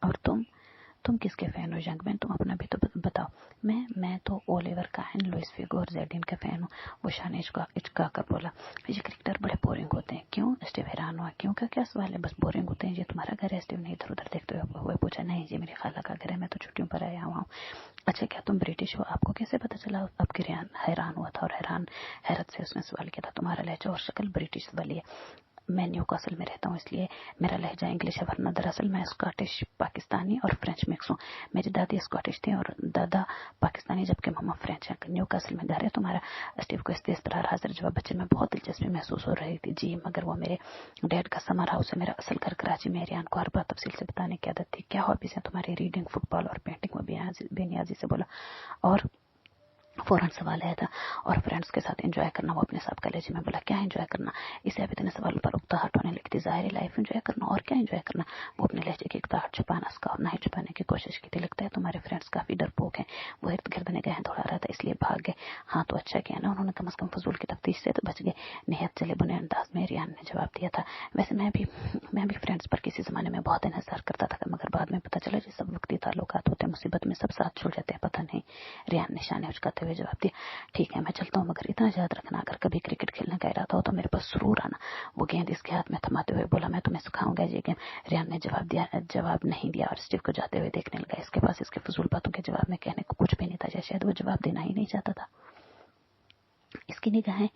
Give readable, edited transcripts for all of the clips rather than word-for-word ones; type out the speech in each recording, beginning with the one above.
और तुम किसके फैन हो यंग मैन? तुम अपना भी तो बताओ। मैं तो ओलिवर काइन, लुइस फिगो और जेडिन के फैन हूँ। वो शान इचका कर बोला, ये क्रिकेटर बड़े बोरिंग होते हैं। क्यों? स्टीव हैरान हुआ। क्यों का क्या सवाल है? बस बोरिंग होते हैं। ये तुम्हारा घर है? स्टीव ने इधर उधर देखते हुए पूछा। नहीं, ये मेरी खाला का घर है, मैं तो छुट्टियों पर आया हुआ हूँ। अच्छा, क्या तुम ब्रिटिश हो? आपको कैसे पता चला? अब की हैरान हुआ था और हैरत से उसने सवाल किया था, तुम्हारा लहजा और शक्ल ब्रिटिश वाली है। मैं न्यूकासल में रहता हूँ इसलिए मेरा लहजा इंग्लिश है, वरना दरअसल मैं स्कॉटिश, पाकिस्तानी और फ्रेंच मिक्स हूँ। मेरी दादी स्कॉटिश थी और दादा पाकिस्तानी, जबकि मम्मा फ्रेंच है। न्यूकासल में घर है तुम्हारा? स्टीव को इस तेज तरह हाजिर जवाब बच्चे में बहुत दिलचस्पी महसूस हो रही थी। जी, मगर वो मेरे डैड का समर हाउस है। मेरा असल घर कराची में। रियान को हर बात तफसील से बताने की आदत थी। क्या हॉबीज है तुम्हारी? रीडिंग, फुटबॉल और पेंटिंग। वो बेनियाजी से बोला और फौरन सवाल आया था। और फ्रेंड्स के साथ एंजॉय करना। वो अपने साथ कॉलेज में बोला, क्या एंजॉय करना? इसे अब इतने सवाल पर उकताहट होने लगी थी। ज़ाहिर लाइफ एंजॉय करना, और क्या एंजॉय करना? वो अपने लहजे की उकताहट छुपाना सका और ना ही छुपाने की कोशिश की थी। लगता है तुम्हारे फ्रेंड्स काफी डरपोक हैं। वो इर्द गिर्द निगाहें दौड़ा रहा था, इसलिए भाग गए। हाँ तो अच्छा किया ना, उन्होंने कम से कम फजूल की तफ्तीश से तो बच गए। निहायत चले बुने अंदाज में रियान ने जवाब दिया था। वैसे मैं भी फ्रेंड्स पर किसी जमाने में बहुत इंतजार करता था, मगर बाद में पता चला ये सब वक्ती ताल्लुकात होते हैं, मुसीबत में सब साथ छुड़ जाते हैं। पता नहीं, रियान ने शाने उचकाते हुए जवाब दिया। ठीक है, मैं चलता हूँ, मगर इतना याद रखना, अगर कभी क्रिकेट खेलने का इरादा हो तो मेरे पास जरूर आना। वो गेंद इसके हाथ में थमाते हुए बोला, मैं तुम्हें सिखाऊंगा ये गेम। रियान ने जवाब नहीं दिया और स्टीव को जाते हुए देखने लगा। इसके पास इसके फजूल बातों के जवाब में कहने को कुछ भी नहीं था, या शायद वो जवाब देना ही नहीं चाहता था। इसकी निगाहें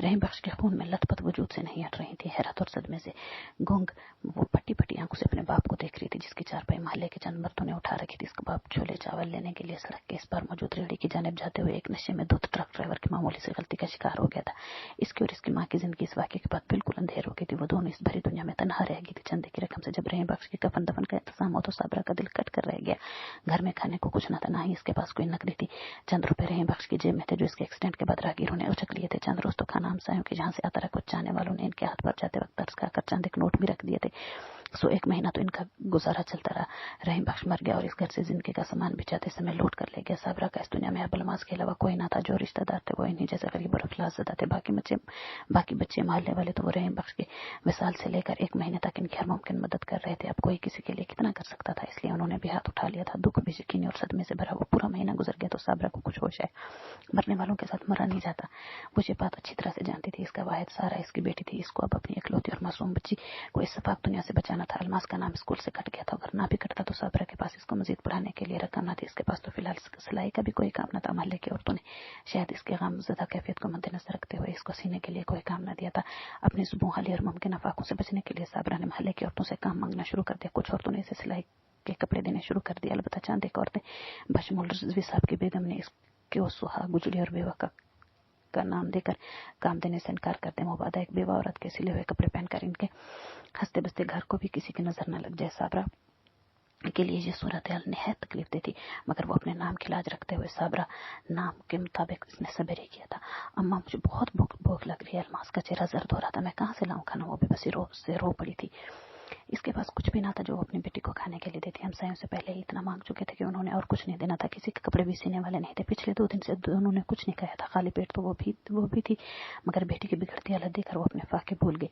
रहीम बख्श के खून में लथपथ वजूद से नहीं हट रही थी। हैरत और सदमे से गूंग वो पट्टी पट्टी आंखों से अपने बाप को देख रही थी, जिसकी चारपाई मोहल्ले के चंद मर्दों ने उठा रखी थी। इसका बाप छोले चावल लेने के लिए सड़क के इस पार मौजूद रेहड़ी की जानिब जाते हुए एक नशे में धुत ट्रक ड्राइवर की मामूली सी गलती का शिकार हो गया था। इसकी और इसकी माँ की जिंदगी इस वाक्य के बाद बिल्कुल अंधेर हो गई थी। वो दोनों इस भरी दुनिया में तनहा रह गई थी। चंदे की रकम से जब रहीम बख्श के कफन दफन का इंतजाम हो तो साबरा का दिल कट कर रह गया। घर में खाने को कुछ न था, ना ही इसके पास कोई नकदी थी। चंद रुपए रहीम बख्श की जेब में थे, जो इसके एक्सीडेंट के बाद राहगीरों ने उचक लिए थे। चंद रोज तो खाना हमसायों के जहां से आता रहा, कुछ चाहने वालों ने इनके हाथ पर जाते वक्त तरस खाकर चंद एक नोट भी रख दिए थे। सो एक महीना तो इनका गुजारा चलता रहा। रहीम बख्श मर गया और इस घर से जिंदगी का सामान भी जाते समय लौट कर ले गया। साबरा का इस दुनिया में अबलमास के अलावा कोई ना था। जो रिश्तेदार थे वो इन्हीं जैसे गरीब और अफलासज़दा थे। बाकी बच्चे मोहल्ले वाले तो वो रहीम बख्श के विसाल से लेकर एक महीने तक इनकी हर मुमकिन मदद कर रहे थे। अब कोई किसी के लिए कितना कर सकता था, इसलिए उन्होंने भी हाथ उठा लिया था। दुख, बेयकीनी और सदमे से भरा वो पूरा महीना गुजर गया तो साबरा को कुछ होश है। मरने वालों के साथ मरा नहीं जाता। वो ये बात अच्छी तरह से जानती थी। इसका वाहिद सहारा इसकी बेटी थी। इसको अब अपनी इकलौती और मासूम बच्ची को इस सफाक दुनिया से बचाना था। अलमास का नाम स्कूल से कट गया था, अगर ना भी कटता तो साबरा के पास इसको मजीद पढ़ाने के लिए रकम न थी। इसके पास तो फिलहाल सिलाई का भी कोई काम न था। मोहल्ले की औरतों ने शायद इसके गमज़दा कैफियत को मद्देनजर रखते हुए इसको सीने के लिए कोई काम न दिया था। अपनी सुबह हाली और मुमकिन अफाकों से बचने के लिए साबरा ने मोहल्ले की औरतों से काम मांगना शुरू कर दिया। कुछ औरतों ने इसे सिलाई के कपड़े देने शुरू कर दिया। अलबत्ता चंद एक औरतें, बशमूल रिजवी साहब की बेगम ने इसको सुहाग, गुजरी और बेवा का नाम देकर काम देने से इनकार कर दे। मुबादा एक बेवा औरत के सिले हुए कपड़े पहनकर इनके हंसते बसते घर को भी किसी की नजर न लग जाए। साबरा के लिए ये सूरत हाल निहायत तकलीफ देती, मगर वो अपने नाम की लाज रखते हुए साबरा नाम के मुताबिक इसने सब्र किया था। अम्मा, मुझे बहुत भूख लग रही है। अलमास का चेहरा जर्द हो रहा था। मैं कहाँ से लाऊं खाना? वो भी बसी रो पड़ी थी। इसके पास कुछ भी ना था जो वो अपनी बेटी को खाने के लिए देती। हमसायों से पहले ही इतना मांग चुके थे कि उन्होंने और कुछ नहीं देना था। किसी के कपड़े भी सीने वाले नहीं थे। पिछले 2 दिन से दोनों ने कुछ नहीं खाया था। खाली पेट तो वो भी थी, मगर बेटी की बिगड़ती हालत देखकर वो अपने फाके भूल गई।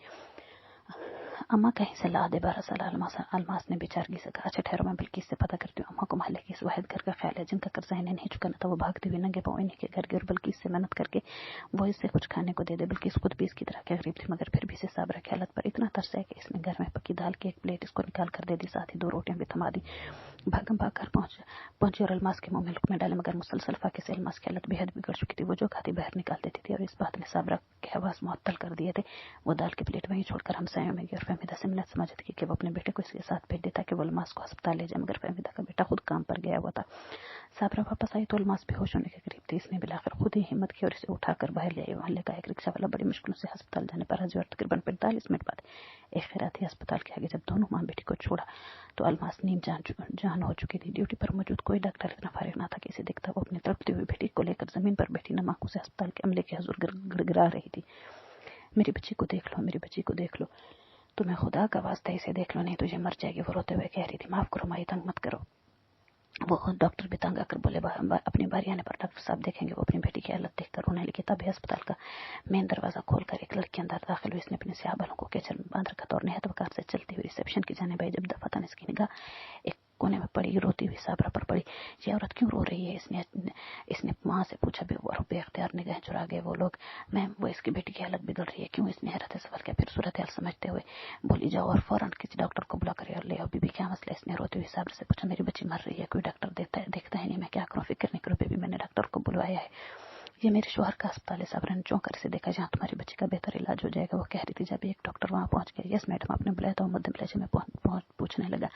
अम्मा कहीं से ला दे। 12 साल अलमास ने बेचारगी से कहा। अच्छा ठहरो, मैं बिल्किस से पता करती हूँ। अम्मा को मोहल्ले के इस वाहिद घर का ख्याल है जिनका कर्जा इन्हें नहीं चुकाना था। वो भागते हुए नंगे पांव इन्हीं के घर गए और बिल्किस से मेहनत करके वो इससे कुछ खाने को दे दे। बिल्किस खुद भी इसकी तरह के गरीब थी, मगर फिर भी इसे साबरा की हालत पर इतना तरस है कि इसने घर में पकी दाल की एक प्लेट इसको निकाल कर दे दी, साथ ही 2 रोटियां भी थमा दी। भागम भाग घर पहुंची और अलमास के मुंह में लुकमे डाले, मगर मुसलसल फाके से अलमास की हालत बेहद बिगड़ चुकी थी। वो जो खाती बाहर निकाल देती थी और इस बात ने साबरा के हवास मुअत्तल कर दिए थे। वो दाल की प्लेट वहीं छोड़कर हमसायों में गई और फहमीदा से मिन्नत समझती थी कि वो अपने बेटे को इसके साथ भेज देता कि वो अलमास को अस्पताल ले जाए, मगर फहमीदा का बेटा खुद काम पर गया हुआ था। साबरा वापस आई तो अलमास बेहोश होने के करीब थी। इसने बिलाकर खुद ही हिम्मत की और इसे उठाकर बाहर ले आई। मोहल्ले का एक रिक्शा वाला बड़ी मुश्किल से अस्पताल जाने पर हाजिर। तकरीबन 45 मिनट बाद एक खैराती अस्पताल के आगे जब दोनों मां बेटी को छोड़ा तो अलमास नीम जान हो चुकी थी। ड्यूटी पर मौजूद कोई डॉक्टर इतना फारिग ना था कि इसे देखता। वो अपनी तड़पती हुई बेटी को लेकर जमीन पर बैठी नम आंखों से अस्पताल के अमले के हुजूर गिड़गिड़ा रही थी। मेरी बच्ची को देख लो, मेरी बच्ची को देख लो, तुम्हें खुदा का वास्ता इसे देख लो, नहीं तो ये मर जाएगी। वो रोते हुए कह रही थी। माफ करो माई, तंग मत करो। वो डॉक्टर भी तंग आकर बोले, अपनी बारी आने पर डॉक्टर साहब देखेंगे। वो अपनी बेटी की हालत देखकर रोने लगी। तभी अस्पताल का मेन दरवाजा खोलकर एक लड़की अंदर दाखिल हुई। इसने अपने स्याह बालों को केचर में बांध रखा था और निहायत वकार से चलती हुई रिसेप्शन की जाने भाई। जब दफातन इसकी निगाह एक कोने में पड़ी रोती हुई साबरा पर पड़ी। ये औरत क्यों रो रही है? इसने माँ से पूछा। बेख्तियार निगाह चुरा गए वो लोग। मैम, वो इसकी बेटी की हालत बिगड़ रही है। क्यों? इसने हैरत से सवाल किया। फिर सूरत हाल समझते हुए बोली, जाओ और फौरन किसी डॉक्टर को बुला कर ले आओ। बीबी, क्या मसला? इसने रोती हुई साबरा से पूछा। मेरी बच्ची मर रही है, कोई डॉक्टर देखता है नहीं, मैं क्या करूँ? फिक्र नहीं करो बेबी, मैंने डॉक्टर को बुलवाया है। ये मेरे शोहर का अस्पताल है। साबरा ने चौंक कर से देखा। जहाँ तुम्हारी बच्ची का बेहतर इलाज हो जाएगा। वो कह रही थी। जब एक डॉक्टर वहां पहुंच गया। यस मैडम, आपने बुलाया था? मध्यम लहजे में पूछने लगा।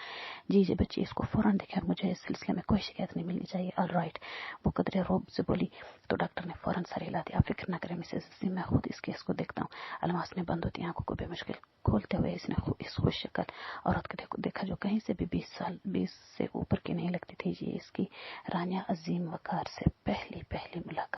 जी बच्ची, इसको फौरन दिखे और मुझे इस सिलसिले में कोई शिकायत नहीं मिलनी चाहिए। ऑल राइट, वो कदरे रोब से बोली। तो डॉक्टर ने फौरन सर हिला दिया। आप फिक्र न करें मिसेस सी, मैं खुद इस केस को देखता हूँ। अलमास ने बंद होती आंखों को बेमुश्किल खोलते हुए इसने इस खुश शक्ल औरत को देखा, जो कहीं से भी 20 से ऊपर की नहीं लगती थी। ये इसकी रानिया अजीम वकार से पहली मुलाकात